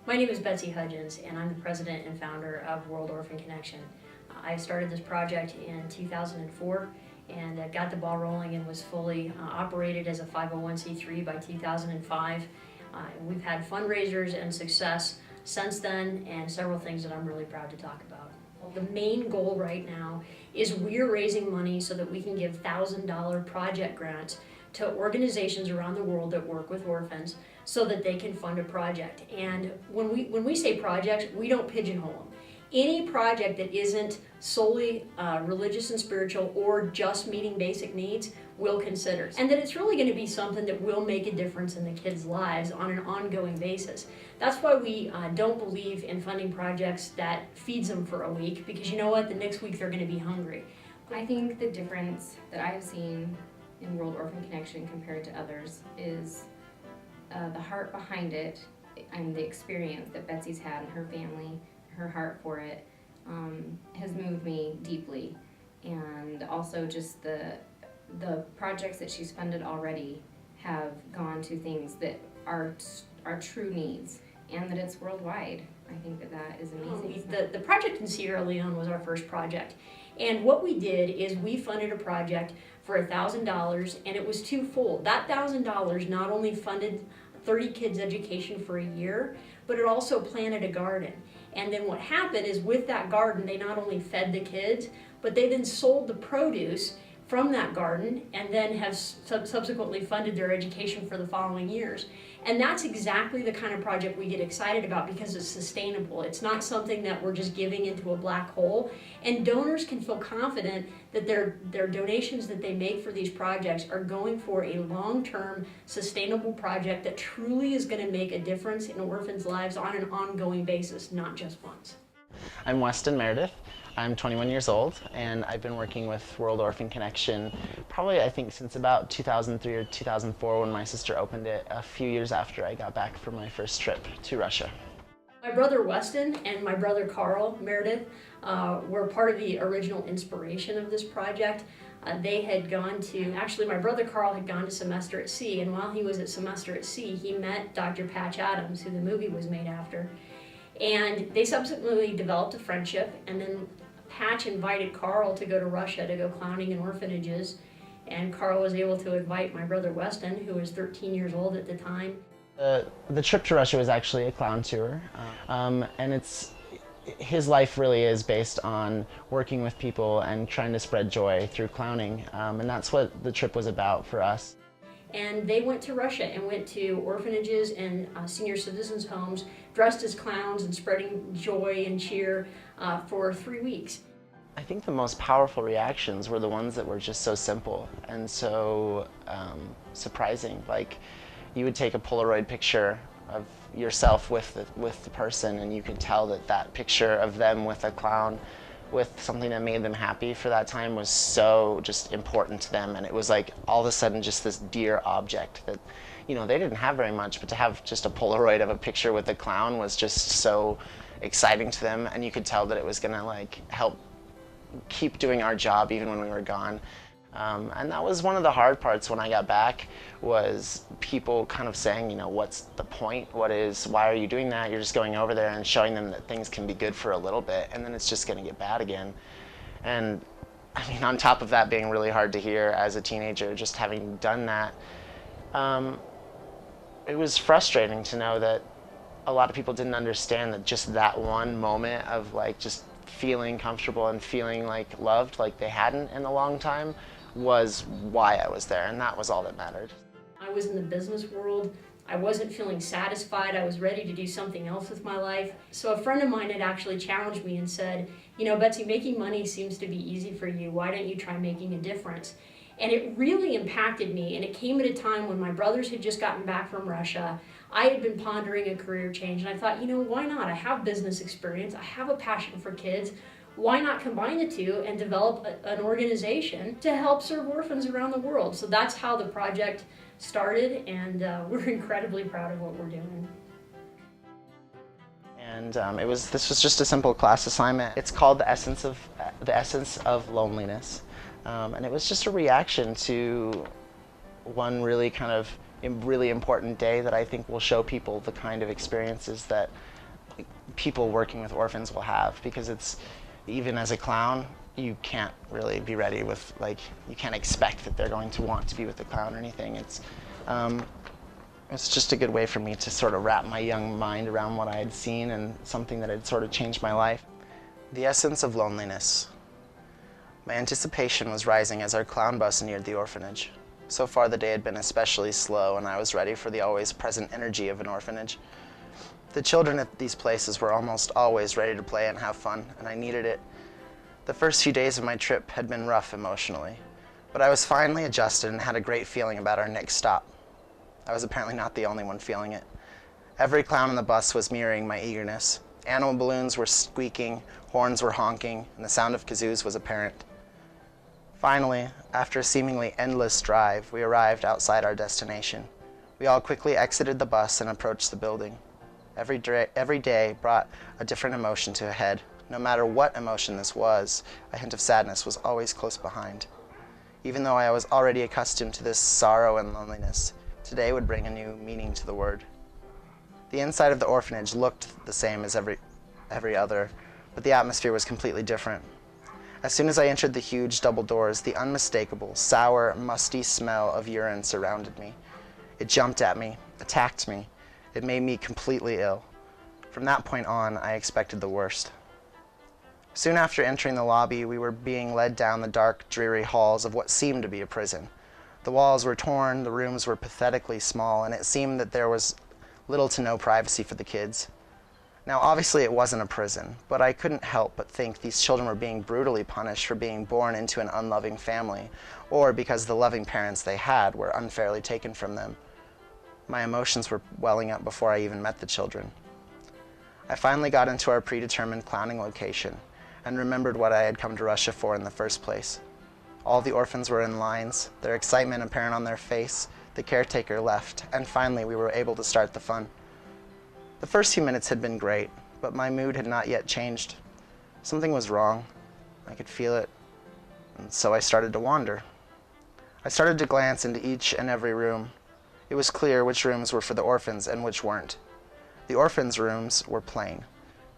My name is Betsy Hudgens, and I'm the president and founder of World Orphan Connection. I started this project in 2004 and got the ball rolling and was fully operated as a 501c3 by 2005. We've had fundraisers and success since then, and several things that I'm really proud to talk about. The main goal right now is we're raising money so that we can give $1,000 project grants to organizations around the world that work with orphans so that they can fund a project. And when we say projects, we don't pigeonhole them. Any project that isn't solely religious and spiritual or just meeting basic needs, we'll consider. And that it's really going to be something that will make a difference in the kids' lives on an ongoing basis. That's why we don't believe in funding projects that feeds them for a week, because you know what, the next week they're going to be hungry. I think the difference that I have seen in World Orphan Connection compared to others is the heart behind it and the experience that Betsy's had and her family, her heart for it, has moved me deeply. And also just the projects that she's funded already have gone to things that are true needs, and that it's worldwide. I think that is amazing. The project in Sierra Leone was our first project. And what we did is we funded a project for $1,000, and it was twofold. That $1,000 not only funded 30 kids' education for a year, but it also planted a garden. And then what happened is with that garden, they not only fed the kids, but they then sold the produce from that garden and then have subsequently funded their education for the following years. And that's exactly the kind of project we get excited about because it's sustainable. It's not something that we're just giving into a black hole. And donors can feel confident that their donations that they make for these projects are going for a long-term sustainable project that truly is going to make a difference in orphans' lives on an ongoing basis, not just once. I'm Weston Meredith. I'm 21 years old, and I've been working with World Orphan Connection probably, I think, since about 2003 or 2004 when my sister opened it, a few years after I got back from my first trip to Russia. My brother Weston and my brother Carl Meredith were part of the original inspiration of this project. They had gone to, actually my brother Carl had gone to Semester at Sea, and while he was at Semester at Sea, he met Dr. Patch Adams, who the movie was made after. And they subsequently developed a friendship, and then Patch invited Carl to go to Russia to go clowning in orphanages, and Carl was able to invite my brother Weston, who was 13 years old at the time. The trip to Russia was actually a clown tour, and his life really is based on working with people and trying to spread joy through clowning, and that's what the trip was about for us. And they went to Russia and went to orphanages and senior citizens' homes dressed as clowns and spreading joy and cheer for 3 weeks. I think the most powerful reactions were the ones that were just so simple and so surprising. Like, you would take a Polaroid picture of yourself with the person, and you could tell that that picture of them with a clown, with something that made them happy for that time, was so just important to them. And it was like all of a sudden just this dear object that, you know, they didn't have very much, but to have just a Polaroid of a picture with a clown was just so exciting to them. And you could tell that it was gonna like help keep doing our job even when we were gone. And that was one of the hard parts when I got back, was people kind of saying, you know, what's the point? Why are you doing that? You're just going over there and showing them that things can be good for a little bit, and then it's just gonna get bad again. And I mean, on top of that being really hard to hear as a teenager, just having done that, it was frustrating to know that a lot of people didn't understand that just that one moment of like just feeling comfortable and feeling like loved like they hadn't in a long time was why I was there, and that was all that mattered. I was in the business world. I wasn't feeling satisfied. I was ready to do something else with my life. So a friend of mine had actually challenged me and said, you know, Betsy, making money seems to be easy for you. Why don't you try making a difference? And it really impacted me, and it came at a time when my brothers had just gotten back from Russia. I had been pondering a career change, and I thought, you know, why not? I have business experience. I have a passion for kids. Why not combine the two and develop an organization to help serve orphans around the world? So that's how the project started, and we're incredibly proud of what we're doing. And this was just a simple class assignment. It's called The Essence of Loneliness. And it was just a reaction to one really kind of really important day that I think will show people the kind of experiences that people working with orphans will have, because it's, even as a clown, you can't really be ready with, like, you can't expect that they're going to want to be with the clown or anything. It's just a good way for me to sort of wrap my young mind around what I had seen and something that had sort of changed my life. The essence of loneliness. My anticipation was rising as our clown bus neared the orphanage. So far the day had been especially slow, and I was ready for the always present energy of an orphanage. The children at these places were almost always ready to play and have fun, and I needed it. The first few days of my trip had been rough emotionally, but I was finally adjusted and had a great feeling about our next stop. I was apparently not the only one feeling it. Every clown on the bus was mirroring my eagerness. Animal balloons were squeaking, horns were honking, and the sound of kazoos was apparent. Finally, after a seemingly endless drive, we arrived outside our destination. We all quickly exited the bus and approached the building. Every day brought a different emotion to a head. No matter what emotion this was, a hint of sadness was always close behind. Even though I was already accustomed to this sorrow and loneliness, today would bring a new meaning to the word. The inside of the orphanage looked the same as every other, but the atmosphere was completely different. As soon as I entered the huge double doors, the unmistakable, sour, musty smell of urine surrounded me. It jumped at me, attacked me. It made me completely ill. From that point on, I expected the worst. Soon after entering the lobby, we were being led down the dark, dreary halls of what seemed to be a prison. The walls were torn, the rooms were pathetically small, and it seemed that there was little to no privacy for the kids. Now, obviously it wasn't a prison, but I couldn't help but think these children were being brutally punished for being born into an unloving family, or because the loving parents they had were unfairly taken from them. My emotions were welling up before I even met the children. I finally got into our predetermined clowning location, and remembered what I had come to Russia for in the first place. All the orphans were in lines, their excitement apparent on their face. The caretaker left, and finally we were able to start the fun. The first few minutes had been great, but my mood had not yet changed. Something was wrong. I could feel it, and so I started to wander. I started to glance into each and every room. It was clear which rooms were for the orphans and which weren't. The orphans' rooms were plain.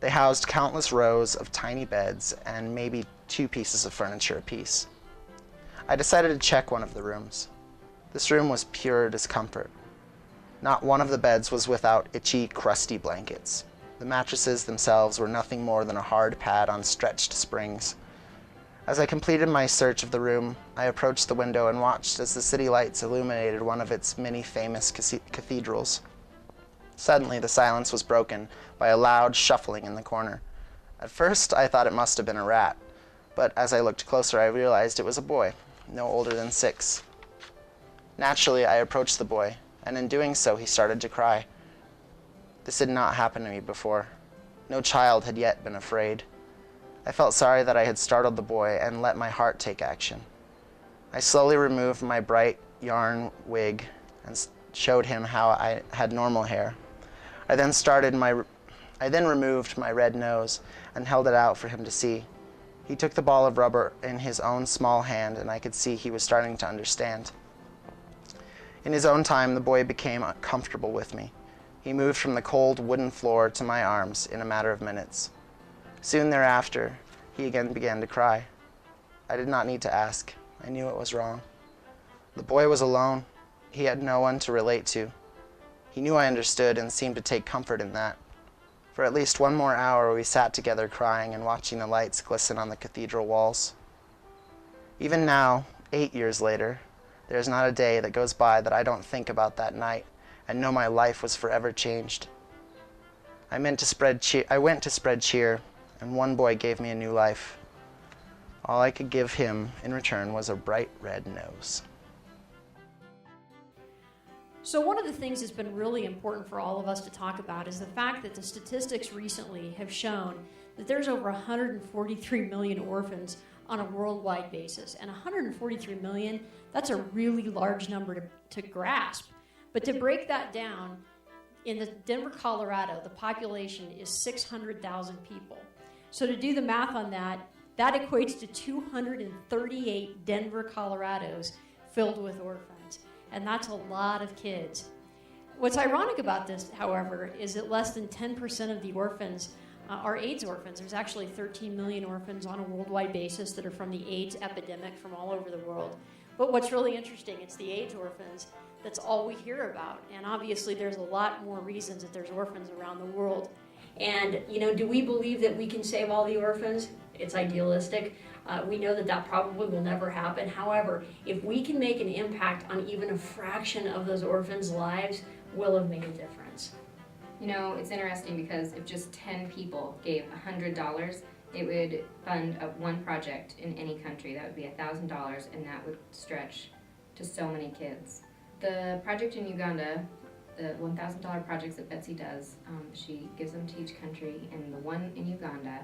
They housed countless rows of tiny beds and maybe 2 pieces of furniture apiece. I decided to check one of the rooms. This room was pure discomfort. Not one of the beds was without itchy, crusty blankets. The mattresses themselves were nothing more than a hard pad on stretched springs. As I completed my search of the room, I approached the window and watched as the city lights illuminated one of its many famous cathedrals. Suddenly, the silence was broken by a loud shuffling in the corner. At first, I thought it must have been a rat, but as I looked closer, I realized it was a boy, no older than 6. Naturally, I approached the boy, and in doing so, he started to cry. This had not happened to me before. No child had yet been afraid. I felt sorry that I had startled the boy and let my heart take action. I slowly removed my bright yarn wig and showed him how I had normal hair. I then removed my red nose and held it out for him to see. He took the ball of rubber in his own small hand, and I could see he was starting to understand. In his own time, the boy became comfortable with me. He moved from the cold wooden floor to my arms in a matter of minutes. Soon thereafter, he again began to cry. I did not need to ask. I knew it was wrong. The boy was alone. He had no one to relate to. He knew I understood and seemed to take comfort in that. For at least 1 more hour, we sat together crying and watching the lights glisten on the cathedral walls. Even now, 8 years later, there is not a day that goes by that I don't think about that night and know my life was forever changed. I went to spread cheer, and one boy gave me a new life. All I could give him in return was a bright red nose. So one of the things that's been really important for all of us to talk about is the fact that the statistics recently have shown that there's over 143 million orphans on a worldwide basis. And 143 million, that's a really large number to grasp. But to break that down, in the Denver, Colorado, the population is 600,000 people. So to do the math on that, that equates to 238 Denver, Colorados filled with orphans. And that's a lot of kids. What's ironic about this, however, is that less than 10% of the orphans are AIDS orphans. There's actually 13 million orphans on a worldwide basis that are from the AIDS epidemic from all over the world. But what's really interesting, it's the AIDS orphans. That's all we hear about. And obviously there's a lot more reasons that there's orphans around the world. And, do we believe that we can save all the orphans? It's idealistic. We know that that probably will never happen. However, if we can make an impact on even a fraction of those orphans' lives, we'll have made a difference. It's interesting because if just 10 people gave $100, it would fund one project in any country. That would be $1,000, and that would stretch to so many kids. The project in Uganda, the $1,000 projects that Betsy does, she gives them to each country, and the one in Uganda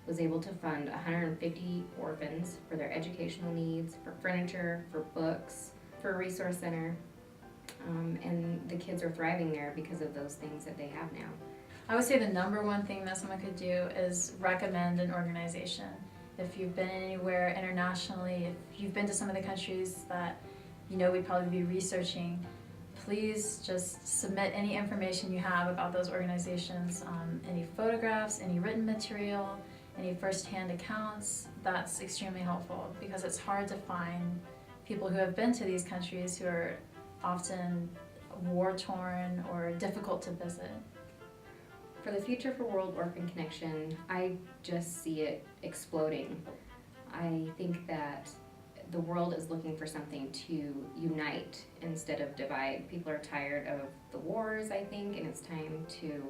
was able to fund 150 orphans for their educational needs, for furniture, for books, for a resource center, and the kids are thriving there because of those things that they have now. I would say the number one thing that someone could do is recommend an organization. If you've been anywhere internationally, if you've been to some of the countries that we'd probably be researching, please just submit any information you have about those organizations, any photographs, any written material, any first-hand accounts. That's extremely helpful because it's hard to find people who have been to these countries who are often war-torn or difficult to visit. For the future for World Orphan Connection, I just see it exploding. I think that the world is looking for something to unite instead of divide. People are tired of the wars, I think, and it's time to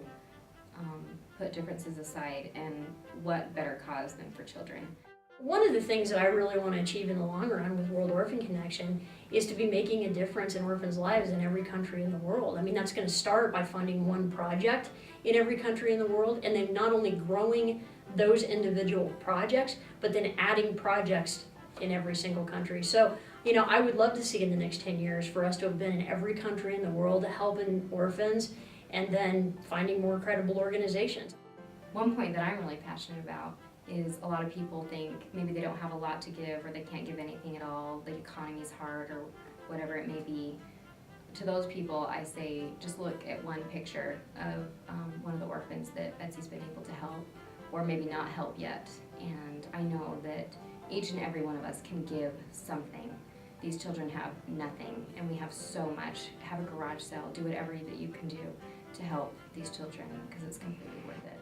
put differences aside, and what better cause than for children. One of the things that I really want to achieve in the long run with World Orphan Connection is to be making a difference in orphans' lives in every country in the world. I mean, that's going to start by funding one project in every country in the world, and then not only growing those individual projects, but then adding projects in every single country. So, I would love to see in the next 10 years for us to have been in every country in the world helping orphans and then finding more credible organizations. One point that I'm really passionate about is a lot of people think maybe they don't have a lot to give or they can't give anything at all, the economy's hard or whatever it may be. To those people, I say just look at one picture of one of the orphans that Betsy's been able to help, or maybe not help yet. And I know that each and every one of us can give something. These children have nothing, and we have so much. Have a garage sale, do whatever that you can do to help these children because it's completely worth it.